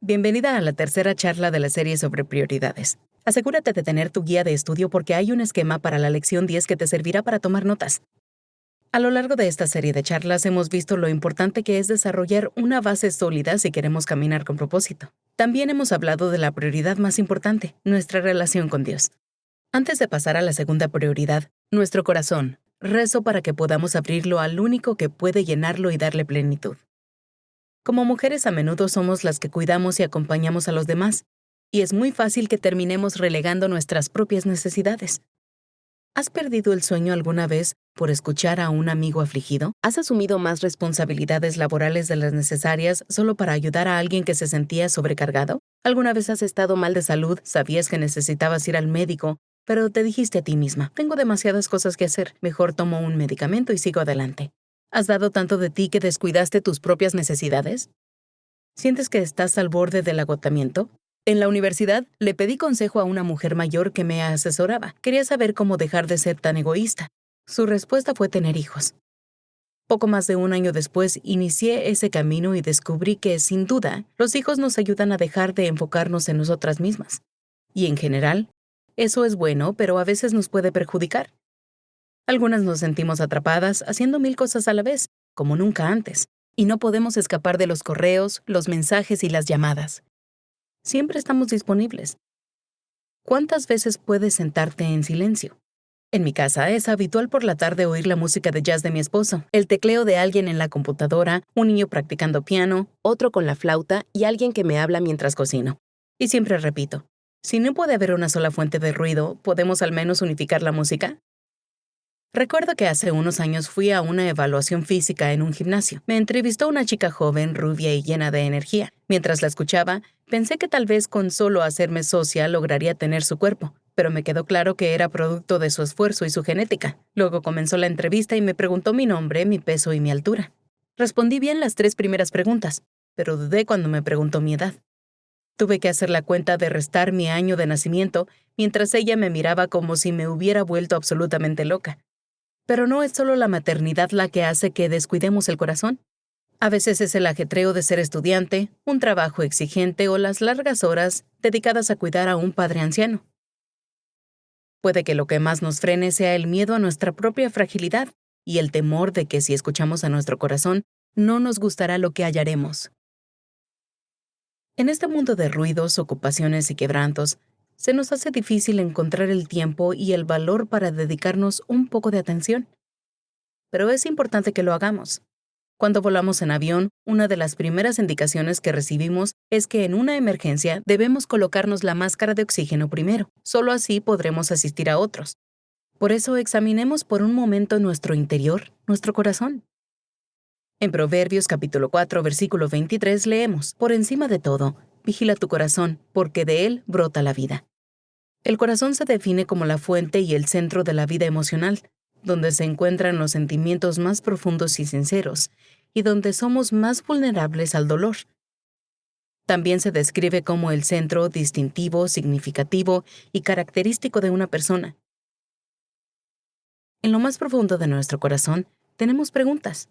Bienvenida a la tercera charla de la serie sobre prioridades. Asegúrate de tener tu guía de estudio porque hay un esquema para la lección 10 que te servirá para tomar notas. A lo largo de esta serie de charlas hemos visto lo importante que es desarrollar una base sólida si queremos caminar con propósito. También hemos hablado de la prioridad más importante, nuestra relación con Dios. Antes de pasar a la segunda prioridad, nuestro corazón, rezo para que podamos abrirlo al único que puede llenarlo y darle plenitud. Como mujeres a menudo somos las que cuidamos y acompañamos a los demás, y es muy fácil que terminemos relegando nuestras propias necesidades. ¿Has perdido el sueño alguna vez por escuchar a un amigo afligido? ¿Has asumido más responsabilidades laborales de las necesarias solo para ayudar a alguien que se sentía sobrecargado? ¿Alguna vez has estado mal de salud, sabías que necesitabas ir al médico, pero te dijiste a ti misma, tengo demasiadas cosas que hacer, mejor tomo un medicamento y sigo adelante? ¿Has dado tanto de ti que descuidaste tus propias necesidades? ¿Sientes que estás al borde del agotamiento? En la universidad, le pedí consejo a una mujer mayor que me asesoraba. Quería saber cómo dejar de ser tan egoísta. Su respuesta fue tener hijos. Poco más de un año después, inicié ese camino y descubrí que, sin duda, los hijos nos ayudan a dejar de enfocarnos en nosotras mismas. Y en general, eso es bueno, pero a veces nos puede perjudicar. Algunas nos sentimos atrapadas haciendo 1000 cosas a la vez, como nunca antes, y no podemos escapar de los correos, los mensajes y las llamadas. Siempre estamos disponibles. ¿Cuántas veces puedes sentarte en silencio? En mi casa es habitual por la tarde oír la música de jazz de mi esposo, el tecleo de alguien en la computadora, un niño practicando piano, otro con la flauta y alguien que me habla mientras cocino. Y siempre repito, si no puede haber una sola fuente de ruido, ¿podemos al menos unificar la música? Recuerdo que hace unos años fui a una evaluación física en un gimnasio. Me entrevistó una chica joven, rubia y llena de energía. Mientras la escuchaba, pensé que tal vez con solo hacerme socia lograría tener su cuerpo, pero me quedó claro que era producto de su esfuerzo y su genética. Luego comenzó la entrevista y me preguntó mi nombre, mi peso y mi altura. Respondí bien las 3 primeras preguntas, pero dudé cuando me preguntó mi edad. Tuve que hacer la cuenta de restar mi año de nacimiento, mientras ella me miraba como si me hubiera vuelto absolutamente loca. Pero no es solo la maternidad la que hace que descuidemos el corazón. A veces es el ajetreo de ser estudiante, un trabajo exigente o las largas horas dedicadas a cuidar a un padre anciano. Puede que lo que más nos frene sea el miedo a nuestra propia fragilidad y el temor de que si escuchamos a nuestro corazón, no nos gustará lo que hallaremos. En este mundo de ruidos, ocupaciones y quebrantos, se nos hace difícil encontrar el tiempo y el valor para dedicarnos un poco de atención. Pero es importante que lo hagamos. Cuando volamos en avión, una de las primeras indicaciones que recibimos es que en una emergencia debemos colocarnos la máscara de oxígeno primero. Solo así podremos asistir a otros. Por eso examinemos por un momento nuestro interior, nuestro corazón. En Proverbios capítulo 4, versículo 23 leemos, por encima de todo, vigila tu corazón, porque de él brota la vida. El corazón se define como la fuente y el centro de la vida emocional, donde se encuentran los sentimientos más profundos y sinceros, y donde somos más vulnerables al dolor. También se describe como el centro distintivo, significativo y característico de una persona. En lo más profundo de nuestro corazón, tenemos preguntas.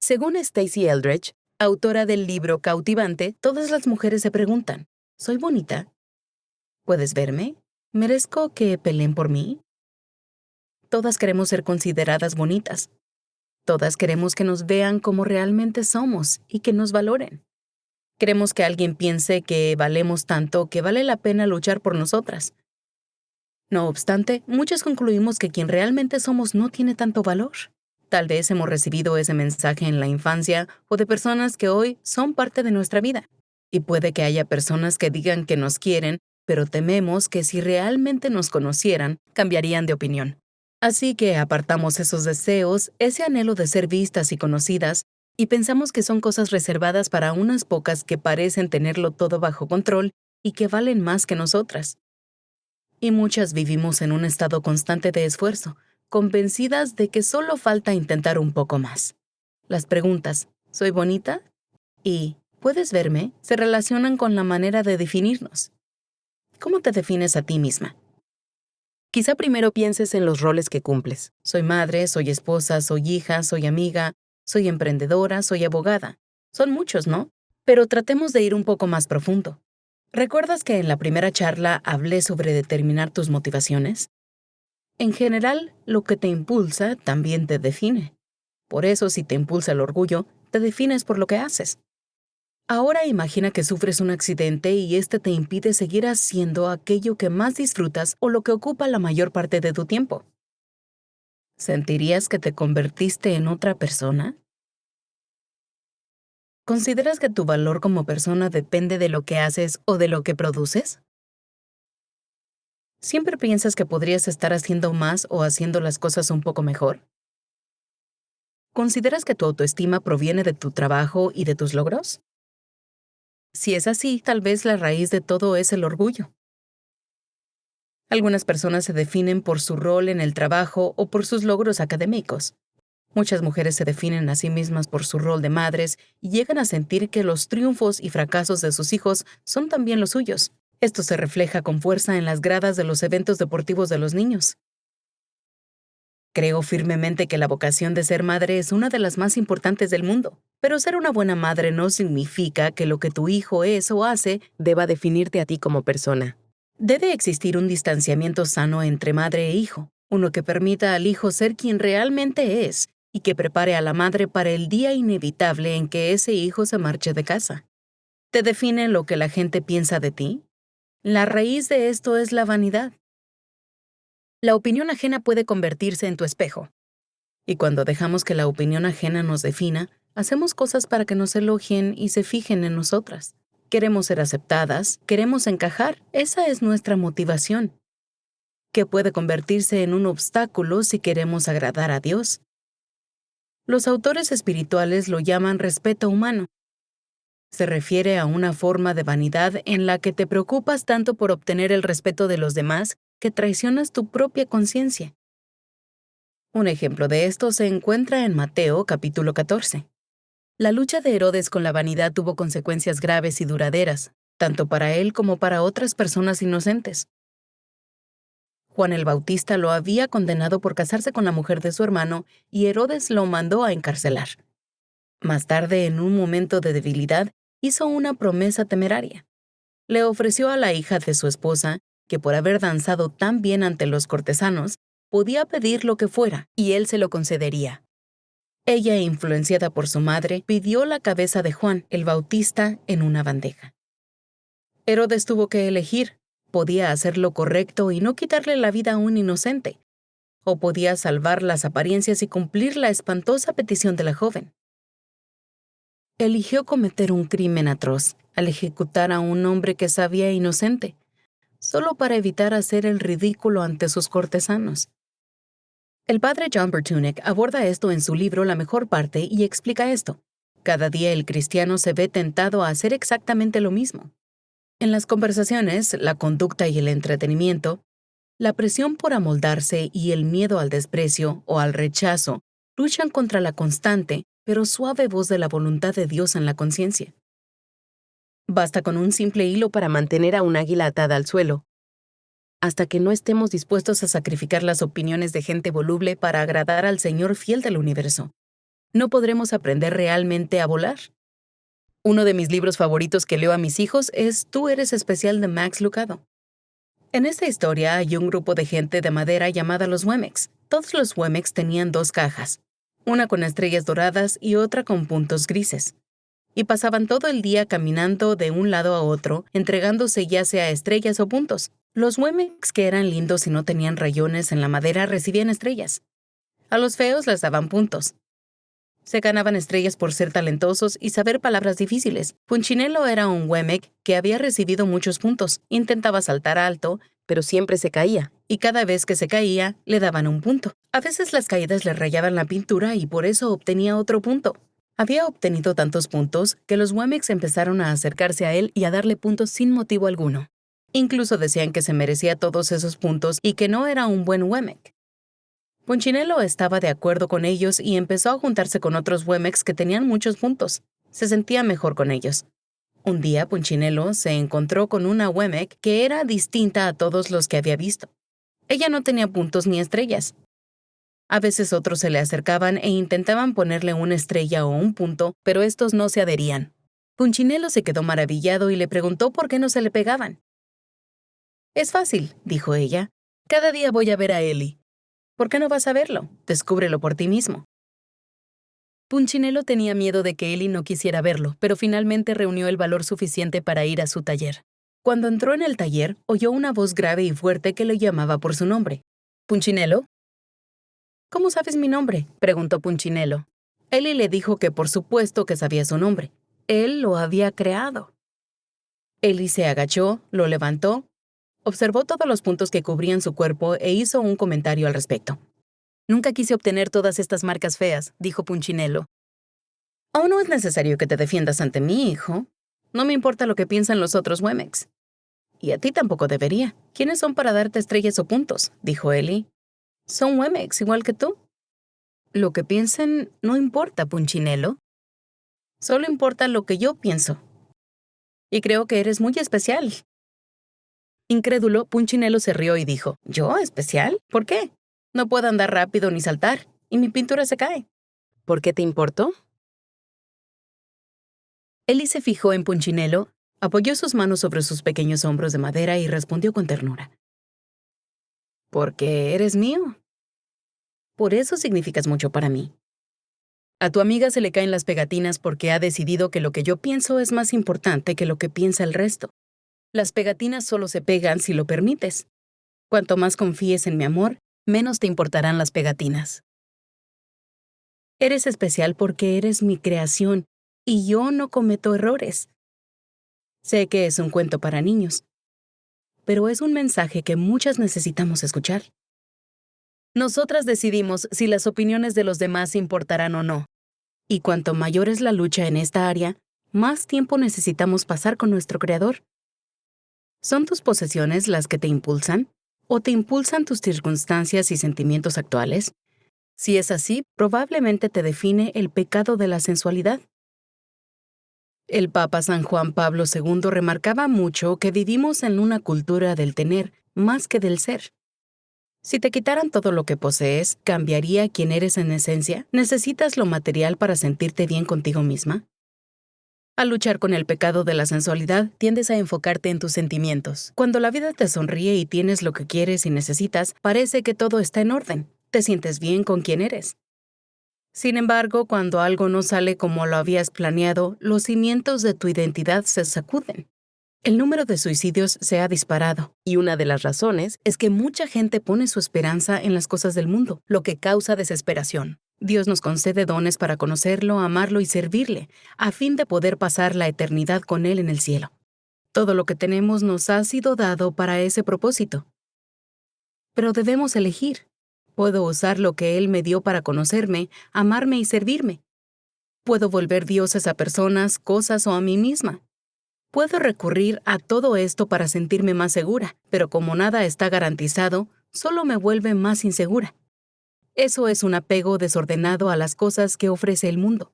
Según Stacey Eldredge, autora del libro Cautivante, todas las mujeres se preguntan, ¿soy bonita? ¿Puedes verme? ¿Merezco que peleen por mí? Todas queremos ser consideradas bonitas. Todas queremos que nos vean como realmente somos y que nos valoren. Queremos que alguien piense que valemos tanto que vale la pena luchar por nosotras. No obstante, muchas concluimos que quien realmente somos no tiene tanto valor. Tal vez hemos recibido ese mensaje en la infancia o de personas que hoy son parte de nuestra vida. Y puede que haya personas que digan que nos quieren, pero tememos que si realmente nos conocieran, cambiarían de opinión. Así que apartamos esos deseos, ese anhelo de ser vistas y conocidas, y pensamos que son cosas reservadas para unas pocas que parecen tenerlo todo bajo control y que valen más que nosotras. Y muchas vivimos en un estado constante de esfuerzo, convencidas de que solo falta intentar un poco más. Las preguntas, ¿soy bonita? Y ¿puedes verme? Se relacionan con la manera de definirnos. ¿Cómo te defines a ti misma? Quizá primero pienses en los roles que cumples. Soy madre, soy esposa, soy hija, soy amiga, soy emprendedora, soy abogada. Son muchos, ¿no? Pero tratemos de ir un poco más profundo. ¿Recuerdas que en la primera charla hablé sobre determinar tus motivaciones? En general, lo que te impulsa también te define. Por eso, si te impulsa el orgullo, te defines por lo que haces. Ahora imagina que sufres un accidente y este te impide seguir haciendo aquello que más disfrutas o lo que ocupa la mayor parte de tu tiempo. ¿Sentirías que te convertiste en otra persona? ¿Consideras que tu valor como persona depende de lo que haces o de lo que produces? ¿Siempre piensas que podrías estar haciendo más o haciendo las cosas un poco mejor? ¿Consideras que tu autoestima proviene de tu trabajo y de tus logros? Si es así, tal vez la raíz de todo es el orgullo. Algunas personas se definen por su rol en el trabajo o por sus logros académicos. Muchas mujeres se definen a sí mismas por su rol de madres y llegan a sentir que los triunfos y fracasos de sus hijos son también los suyos. Esto se refleja con fuerza en las gradas de los eventos deportivos de los niños. Creo firmemente que la vocación de ser madre es una de las más importantes del mundo, pero ser una buena madre no significa que lo que tu hijo es o hace deba definirte a ti como persona. Debe existir un distanciamiento sano entre madre e hijo, uno que permita al hijo ser quien realmente es y que prepare a la madre para el día inevitable en que ese hijo se marche de casa. ¿Te define lo que la gente piensa de ti? La raíz de esto es la vanidad. La opinión ajena puede convertirse en tu espejo. Y cuando dejamos que la opinión ajena nos defina, hacemos cosas para que nos elogien y se fijen en nosotras. Queremos ser aceptadas, queremos encajar, esa es nuestra motivación, que puede convertirse en un obstáculo si queremos agradar a Dios. Los autores espirituales lo llaman respeto humano. Se refiere a una forma de vanidad en la que te preocupas tanto por obtener el respeto de los demás que traicionas tu propia conciencia. Un ejemplo de esto se encuentra en Mateo capítulo 14. La lucha de Herodes con la vanidad tuvo consecuencias graves y duraderas, tanto para él como para otras personas inocentes. Juan el Bautista lo había condenado por casarse con la mujer de su hermano y Herodes lo mandó a encarcelar. Más tarde, en un momento de debilidad, hizo una promesa temeraria. Le ofreció a la hija de su esposa, que por haber danzado tan bien ante los cortesanos, podía pedir lo que fuera, y él se lo concedería. Ella, influenciada por su madre, pidió la cabeza de Juan el Bautista en una bandeja. Herodes tuvo que elegir. Podía hacer lo correcto y no quitarle la vida a un inocente, o podía salvar las apariencias y cumplir la espantosa petición de la joven. Eligió cometer un crimen atroz al ejecutar a un hombre que sabía inocente, solo para evitar hacer el ridículo ante sus cortesanos. El padre John Bertunek aborda esto en su libro La mejor parte y explica esto. Cada día el cristiano se ve tentado a hacer exactamente lo mismo. En las conversaciones, la conducta y el entretenimiento, la presión por amoldarse y el miedo al desprecio o al rechazo luchan contra la constante pero suave voz de la voluntad de Dios en la conciencia. Basta con un simple hilo para mantener a un águila atada al suelo, hasta que no estemos dispuestos a sacrificar las opiniones de gente voluble para agradar al Señor fiel del universo. No podremos aprender realmente a volar. Uno de mis libros favoritos que leo a mis hijos es Tú eres especial de Max Lucado. En esta historia hay un grupo de gente de madera llamada los Wemex. Todos los Wemex tenían dos cajas, una con estrellas doradas y otra con puntos grises. Y pasaban todo el día caminando de un lado a otro, entregándose ya sea estrellas o puntos. Los Wemex que eran lindos y no tenían rayones en la madera recibían estrellas. A los feos les daban puntos. Se ganaban estrellas por ser talentosos y saber palabras difíciles. Punchinello era un Wemek que había recibido muchos puntos. Intentaba saltar alto, pero siempre se caía. Y cada vez que se caía, le daban un punto. A veces las caídas le rayaban la pintura y por eso obtenía otro punto. Había obtenido tantos puntos que los Wemex empezaron a acercarse a él y a darle puntos sin motivo alguno. Incluso decían que se merecía todos esos puntos y que no era un buen Wemek. Punchinello estaba de acuerdo con ellos y empezó a juntarse con otros Wemex que tenían muchos puntos. Se sentía mejor con ellos. Un día, Punchinello se encontró con una Wemek que era distinta a todos los que había visto. Ella no tenía puntos ni estrellas. A veces otros se le acercaban e intentaban ponerle una estrella o un punto, pero estos no se adherían. Punchinello se quedó maravillado y le preguntó por qué no se le pegaban. «Es fácil», dijo ella. «Cada día voy a ver a Ellie». «¿Por qué no vas a verlo? Descúbrelo por ti mismo». Punchinello tenía miedo de que Ellie no quisiera verlo, pero finalmente reunió el valor suficiente para ir a su taller. Cuando entró en el taller, oyó una voz grave y fuerte que lo llamaba por su nombre. «¿Punchinello?» «¿Cómo sabes mi nombre?», preguntó Punchinello. Ellie le dijo que por supuesto que sabía su nombre. Él lo había creado. Ellie se agachó, lo levantó, observó todos los puntos que cubrían su cuerpo e hizo un comentario al respecto. «Nunca quise obtener todas estas marcas feas», dijo Punchinello. «Aún no es necesario que te defiendas ante mí, hijo. No me importa lo que piensan los otros Wemex. Y a ti tampoco debería. ¿Quiénes son para darte estrellas o puntos?», dijo Ellie. «Son Wemex, igual que tú». «Lo que piensen no importa, Punchinello. Solo importa lo que yo pienso. Y creo que eres muy especial». Incrédulo, Punchinello se rió y dijo, «¿Yo? ¿Especial? ¿Por qué? No puedo andar rápido ni saltar, y mi pintura se cae». «¿Por qué te importó?». Ellie se fijó en Punchinello, apoyó sus manos sobre sus pequeños hombros de madera y respondió con ternura. «Porque eres mío. Por eso significas mucho para mí. A tu amiga se le caen las pegatinas porque ha decidido que lo que yo pienso es más importante que lo que piensa el resto. Las pegatinas solo se pegan si lo permites. Cuanto más confíes en mi amor, menos te importarán las pegatinas. Eres especial porque eres mi creación y yo no cometo errores. Sé que es un cuento para niños, pero es un mensaje que muchas necesitamos escuchar. Nosotras decidimos si las opiniones de los demás importarán o no. Y cuanto mayor es la lucha en esta área, más tiempo necesitamos pasar con nuestro Creador. ¿Son tus posesiones las que te impulsan? ¿O te impulsan tus circunstancias y sentimientos actuales? Si es así, probablemente te define el pecado de la sensualidad. El Papa San Juan Pablo II remarcaba mucho que vivimos en una cultura del tener más que del ser. Si te quitaran todo lo que posees, ¿cambiaría quién eres en esencia? ¿Necesitas lo material para sentirte bien contigo misma? Al luchar con el pecado de la sensualidad, tiendes a enfocarte en tus sentimientos. Cuando la vida te sonríe y tienes lo que quieres y necesitas, parece que todo está en orden. Te sientes bien con quien eres. Sin embargo, cuando algo no sale como lo habías planeado, los cimientos de tu identidad se sacuden. El número de suicidios se ha disparado, y una de las razones es que mucha gente pone su esperanza en las cosas del mundo, lo que causa desesperación. Dios nos concede dones para conocerlo, amarlo y servirle, a fin de poder pasar la eternidad con Él en el cielo. Todo lo que tenemos nos ha sido dado para ese propósito. Pero debemos elegir. Puedo usar lo que Él me dio para conocerme, amarme y servirme. Puedo volver dioses a personas, cosas o a mí misma. Puedo recurrir a todo esto para sentirme más segura, pero como nada está garantizado, solo me vuelve más insegura. Eso es un apego desordenado a las cosas que ofrece el mundo.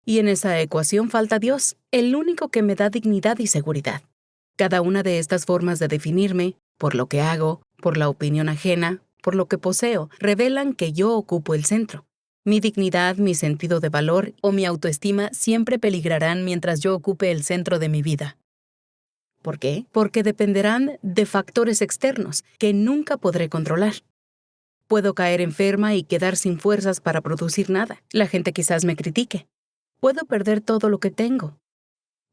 Y en esa ecuación falta Dios, el único que me da dignidad y seguridad. Cada una de estas formas de definirme, por lo que hago, por la opinión ajena, por lo que poseo, revelan que yo ocupo el centro. Mi dignidad, mi sentido de valor o mi autoestima siempre peligrarán mientras yo ocupe el centro de mi vida. ¿Por qué? Porque dependerán de factores externos que nunca podré controlar. Puedo caer enferma y quedar sin fuerzas para producir nada. La gente quizás me critique. Puedo perder todo lo que tengo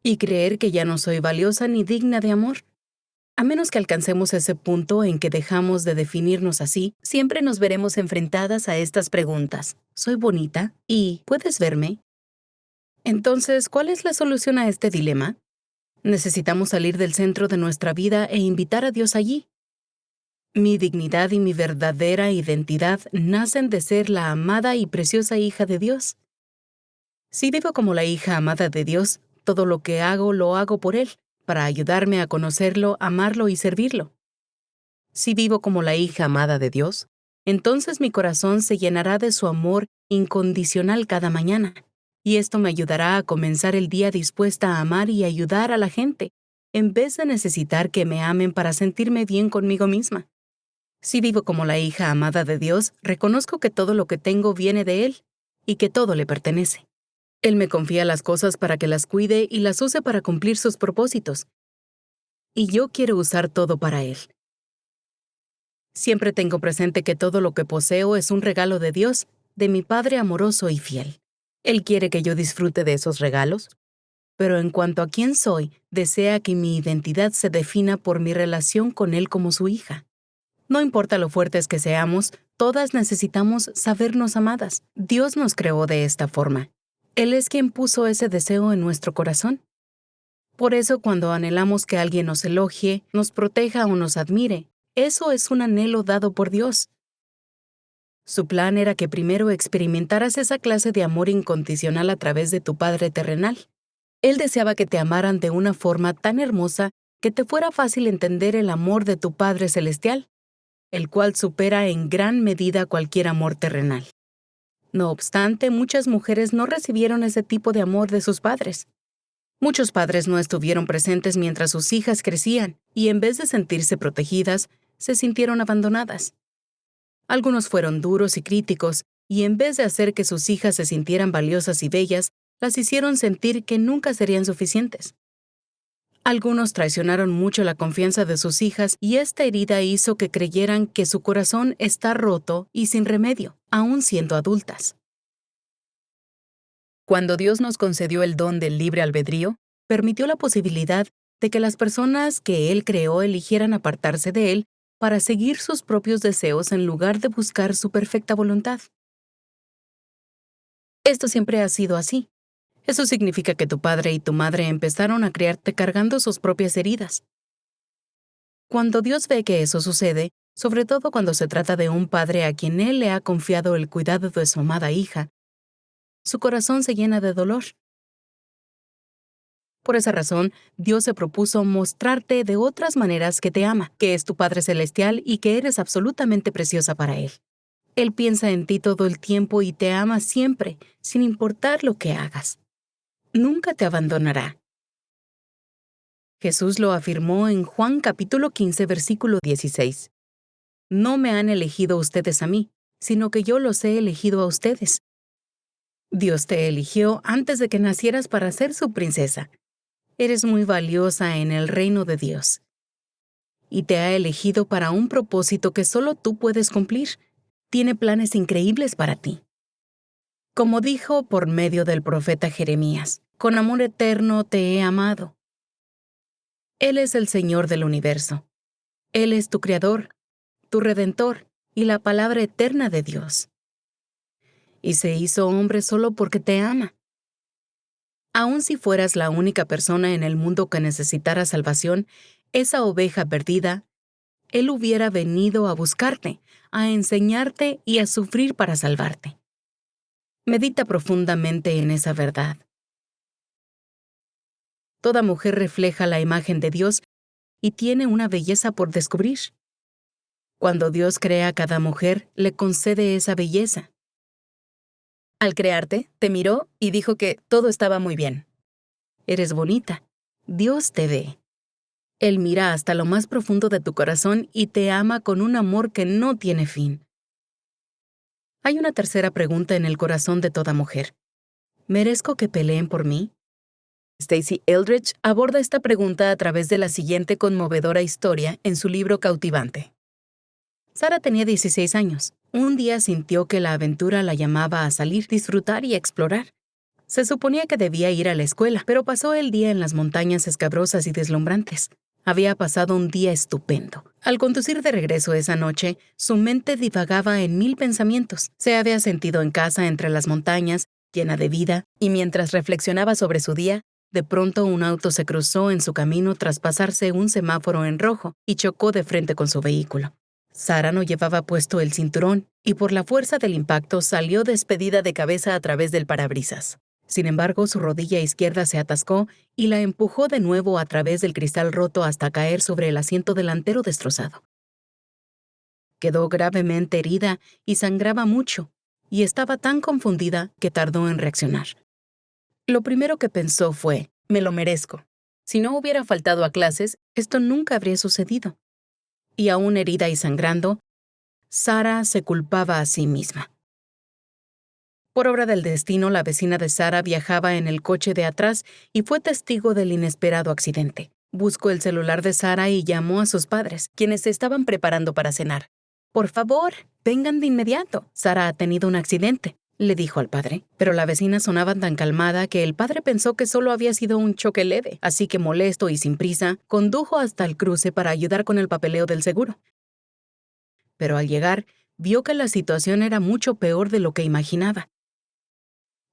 y creer que ya no soy valiosa ni digna de amor. A menos que alcancemos ese punto en que dejamos de definirnos así, siempre nos veremos enfrentadas a estas preguntas. ¿Soy bonita? ¿Y puedes verme? Entonces, ¿cuál es la solución a este dilema? Necesitamos salir del centro de nuestra vida e invitar a Dios allí. Mi dignidad y mi verdadera identidad nacen de ser la amada y preciosa hija de Dios. Si vivo como la hija amada de Dios, todo lo que hago lo hago por Él, para ayudarme a conocerlo, amarlo y servirlo. Si vivo como la hija amada de Dios, entonces mi corazón se llenará de su amor incondicional cada mañana. Y esto me ayudará a comenzar el día dispuesta a amar y ayudar a la gente, en vez de necesitar que me amen para sentirme bien conmigo misma. Si vivo como la hija amada de Dios, reconozco que todo lo que tengo viene de Él y que todo le pertenece. Él me confía las cosas para que las cuide y las use para cumplir sus propósitos. Y yo quiero usar todo para Él. Siempre tengo presente que todo lo que poseo es un regalo de Dios, de mi Padre amoroso y fiel. Él quiere que yo disfrute de esos regalos, pero en cuanto a quién soy, desea que mi identidad se defina por mi relación con Él como su hija. No importa lo fuertes que seamos, todas necesitamos sabernos amadas. Dios nos creó de esta forma. Él es quien puso ese deseo en nuestro corazón. Por eso, cuando anhelamos que alguien nos elogie, nos proteja o nos admire, eso es un anhelo dado por Dios. Su plan era que primero experimentaras esa clase de amor incondicional a través de tu Padre terrenal. Él deseaba que te amaran de una forma tan hermosa que te fuera fácil entender el amor de tu Padre celestial, el cual supera en gran medida cualquier amor terrenal. No obstante, muchas mujeres no recibieron ese tipo de amor de sus padres. Muchos padres no estuvieron presentes mientras sus hijas crecían y en vez de sentirse protegidas, se sintieron abandonadas. Algunos fueron duros y críticos y en vez de hacer que sus hijas se sintieran valiosas y bellas, las hicieron sentir que nunca serían suficientes. Algunos traicionaron mucho la confianza de sus hijas y esta herida hizo que creyeran que su corazón está roto y sin remedio, aún siendo adultas. Cuando Dios nos concedió el don del libre albedrío, permitió la posibilidad de que las personas que Él creó eligieran apartarse de Él para seguir sus propios deseos en lugar de buscar su perfecta voluntad. Esto siempre ha sido así. Eso significa que tu padre y tu madre empezaron a criarte cargando sus propias heridas. Cuando Dios ve que eso sucede, sobre todo cuando se trata de un padre a quien Él le ha confiado el cuidado de su amada hija, su corazón se llena de dolor. Por esa razón, Dios se propuso mostrarte de otras maneras que te ama, que es tu Padre Celestial y que eres absolutamente preciosa para Él. Él piensa en ti todo el tiempo y te ama siempre, sin importar lo que hagas. Nunca te abandonará. Jesús lo afirmó en Juan capítulo 15, versículo 16. No me han elegido ustedes a mí, sino que yo los he elegido a ustedes. Dios te eligió antes de que nacieras para ser su princesa. Eres muy valiosa en el reino de Dios. Y te ha elegido para un propósito que solo tú puedes cumplir. Tiene planes increíbles para ti. Como dijo por medio del profeta Jeremías, con amor eterno te he amado. Él es el Señor del universo. Él es tu Creador, tu Redentor y la palabra eterna de Dios. Y se hizo hombre solo porque te ama. Aun si fueras la única persona en el mundo que necesitara salvación, esa oveja perdida, Él hubiera venido a buscarte, a enseñarte y a sufrir para salvarte. Medita profundamente en esa verdad. Toda mujer refleja la imagen de Dios y tiene una belleza por descubrir. Cuando Dios crea a cada mujer, le concede esa belleza. Al crearte, te miró y dijo que todo estaba muy bien. Eres bonita. Dios te ve. Él mira hasta lo más profundo de tu corazón y te ama con un amor que no tiene fin. Hay una tercera pregunta en el corazón de toda mujer. ¿Merezco que peleen por mí? Stacey Eldridge aborda esta pregunta a través de la siguiente conmovedora historia en su libro Cautivante. Sara tenía 16 años. Un día sintió que la aventura la llamaba a salir, disfrutar y explorar. Se suponía que debía ir a la escuela, pero pasó el día en las montañas escabrosas y deslumbrantes. Había pasado un día estupendo. Al conducir de regreso esa noche, su mente divagaba en 1000 pensamientos. Se había sentido en casa entre las montañas, llena de vida, y mientras reflexionaba sobre su día, de pronto un auto se cruzó en su camino tras pasarse un semáforo en rojo y chocó de frente con su vehículo. Sara no llevaba puesto el cinturón y por la fuerza del impacto salió despedida de cabeza a través del parabrisas. Sin embargo, su rodilla izquierda se atascó y la empujó de nuevo a través del cristal roto hasta caer sobre el asiento delantero destrozado. Quedó gravemente herida y sangraba mucho, y estaba tan confundida que tardó en reaccionar. Lo primero que pensó fue, me lo merezco. Si no hubiera faltado a clases, esto nunca habría sucedido. Y aún herida y sangrando, Sara se culpaba a sí misma. Por obra del destino, la vecina de Sara viajaba en el coche de atrás y fue testigo del inesperado accidente. Buscó el celular de Sara y llamó a sus padres, quienes se estaban preparando para cenar. «Por favor, vengan de inmediato. Sara ha tenido un accidente», le dijo al padre. Pero la vecina sonaba tan calmada que el padre pensó que solo había sido un choque leve, así que molesto y sin prisa, condujo hasta el cruce para ayudar con el papeleo del seguro. Pero al llegar, vio que la situación era mucho peor de lo que imaginaba.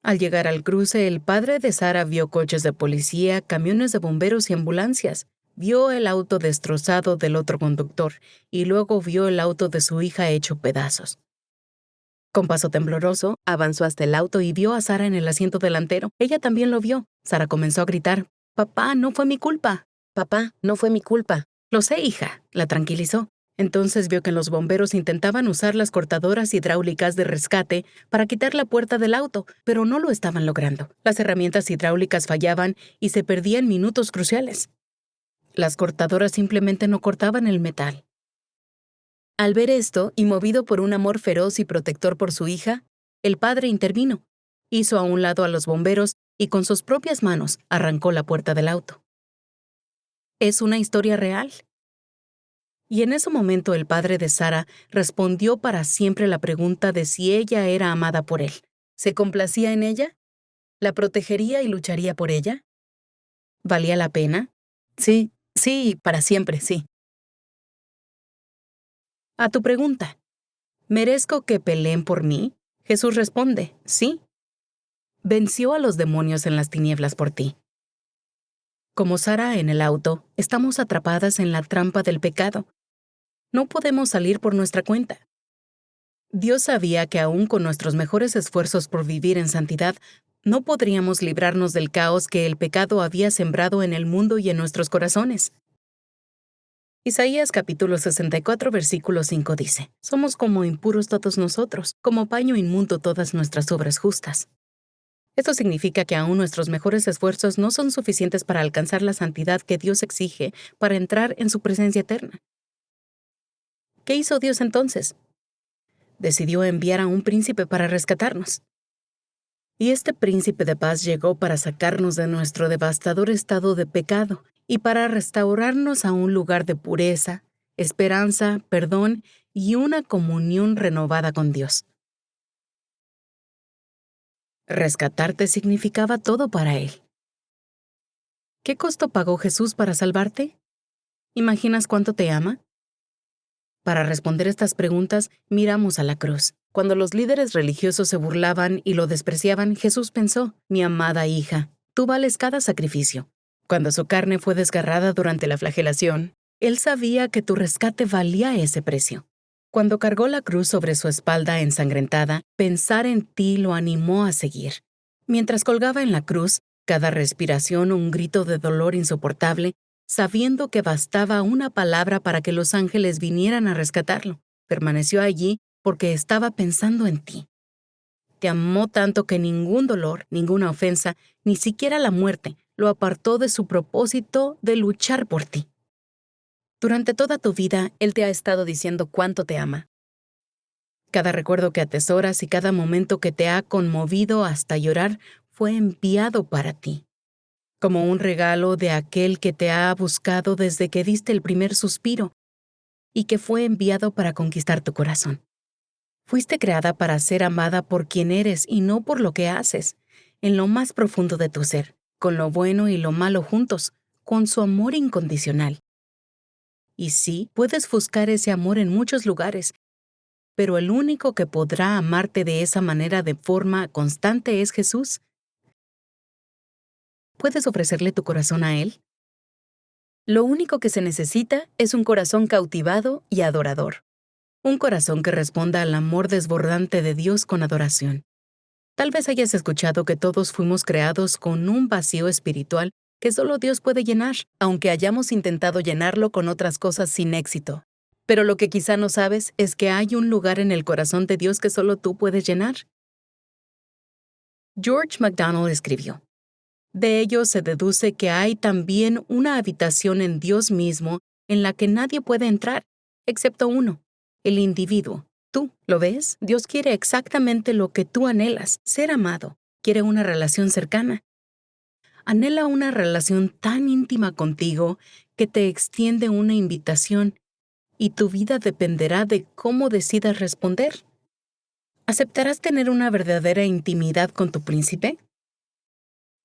Al llegar al cruce, el padre de Sara vio coches de policía, camiones de bomberos y ambulancias. Vio el auto destrozado del otro conductor y luego vio el auto de su hija hecho pedazos. Con paso tembloroso, avanzó hasta el auto y vio a Sara en el asiento delantero. Ella también lo vio. Sara comenzó a gritar: «Papá, no fue mi culpa. Papá, no fue mi culpa». «Lo sé, hija», la tranquilizó. Entonces vio que los bomberos intentaban usar las cortadoras hidráulicas de rescate para quitar la puerta del auto, pero no lo estaban logrando. Las herramientas hidráulicas fallaban y se perdían minutos cruciales. Las cortadoras simplemente no cortaban el metal. Al ver esto, y movido por un amor feroz y protector por su hija, el padre intervino, hizo a un lado a los bomberos y con sus propias manos arrancó la puerta del auto. Es una historia real. Y en ese momento el padre de Sara respondió para siempre la pregunta de si ella era amada por él. ¿Se complacía en ella? ¿La protegería y lucharía por ella? ¿Valía la pena? Sí, para siempre, sí. A tu pregunta, ¿merezco que peleen por mí? Jesús responde, sí. Venció a los demonios en las tinieblas por ti. Como Sara en el auto, estamos atrapadas en la trampa del pecado. No podemos salir por nuestra cuenta. Dios sabía que aún con nuestros mejores esfuerzos por vivir en santidad, no podríamos librarnos del caos que el pecado había sembrado en el mundo y en nuestros corazones. Isaías capítulo 64, versículo 5 dice: «Somos como impuros todos nosotros, como paño inmundo todas nuestras obras justas». Esto significa que aún nuestros mejores esfuerzos no son suficientes para alcanzar la santidad que Dios exige para entrar en su presencia eterna. ¿Qué hizo Dios entonces? Decidió enviar a un príncipe para rescatarnos. Y este príncipe de paz llegó para sacarnos de nuestro devastador estado de pecado y para restaurarnos a un lugar de pureza, esperanza, perdón y una comunión renovada con Dios. Rescatarte significaba todo para Él. ¿Qué costo pagó Jesús para salvarte? ¿Imaginas cuánto te ama? Para responder estas preguntas, miramos a la cruz. Cuando los líderes religiosos se burlaban y lo despreciaban, Jesús pensó: «Mi amada hija, tú vales cada sacrificio». Cuando su carne fue desgarrada durante la flagelación, Él sabía que tu rescate valía ese precio. Cuando cargó la cruz sobre su espalda ensangrentada, pensar en ti lo animó a seguir. Mientras colgaba en la cruz, cada respiración un grito de dolor insoportable, sabiendo que bastaba una palabra para que los ángeles vinieran a rescatarlo. Permaneció allí porque estaba pensando en ti. Te amó tanto que ningún dolor, ninguna ofensa, ni siquiera la muerte, lo apartó de su propósito de luchar por ti. Durante toda tu vida, Él te ha estado diciendo cuánto te ama. Cada recuerdo que atesoras y cada momento que te ha conmovido hasta llorar fue enviado para ti, como un regalo de aquel que te ha buscado desde que diste el primer suspiro y que fue enviado para conquistar tu corazón. Fuiste creada para ser amada por quien eres y no por lo que haces, en lo más profundo de tu ser, con lo bueno y lo malo juntos, con su amor incondicional. Y sí, puedes buscar ese amor en muchos lugares, pero el único que podrá amarte de esa manera de forma constante es Jesús. ¿Puedes ofrecerle tu corazón a Él? Lo único que se necesita es un corazón cautivado y adorador. Un corazón que responda al amor desbordante de Dios con adoración. Tal vez hayas escuchado que todos fuimos creados con un vacío espiritual que solo Dios puede llenar, aunque hayamos intentado llenarlo con otras cosas sin éxito. Pero lo que quizá no sabes es que hay un lugar en el corazón de Dios que solo tú puedes llenar. George MacDonald escribió: «De ello se deduce que hay también una habitación en Dios mismo en la que nadie puede entrar, excepto uno, el individuo, Tú, ¿lo ves? Dios quiere exactamente lo que tú anhelas, ser amado. Quiere una relación cercana. Anhela una relación tan íntima contigo que te extiende una invitación y tu vida dependerá de cómo decidas responder. ¿Aceptarás tener una verdadera intimidad con tu príncipe?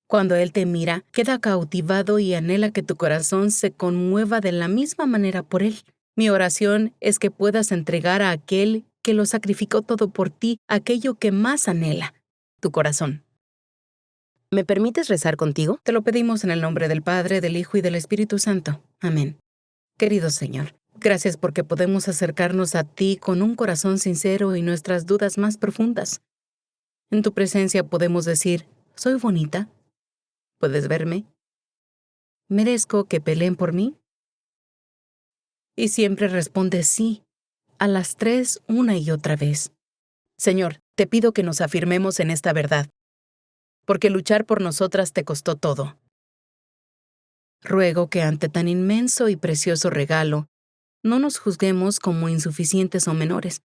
Cuando él te mira, queda cautivado y anhela que tu corazón se conmueva de la misma manera por él. Mi oración es que puedas entregar a aquel que lo sacrificó todo por ti aquello que más anhela, tu corazón. ¿Me permites rezar contigo? Te lo pedimos en el nombre del Padre, del Hijo y del Espíritu Santo. Amén. Querido Señor, gracias porque podemos acercarnos a ti con un corazón sincero y nuestras dudas más profundas. En tu presencia podemos decir, soy bonita, ¿puedes verme? ¿Merezco que peleen por mí? Y siempre responde sí, a las 3 una y otra vez. Señor, te pido que nos afirmemos en esta verdad, porque luchar por nosotras te costó todo. Ruego que ante tan inmenso y precioso regalo, no nos juzguemos como insuficientes o menores,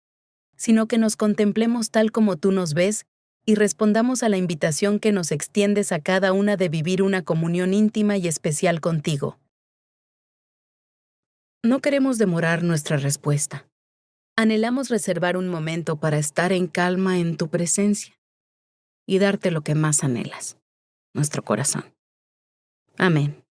sino que nos contemplemos tal como tú nos ves y respondamos a la invitación que nos extiendes a cada una de vivir una comunión íntima y especial contigo. No queremos demorar nuestra respuesta. Anhelamos reservar un momento para estar en calma en tu presencia y darte lo que más anhelas, nuestro corazón. Amén.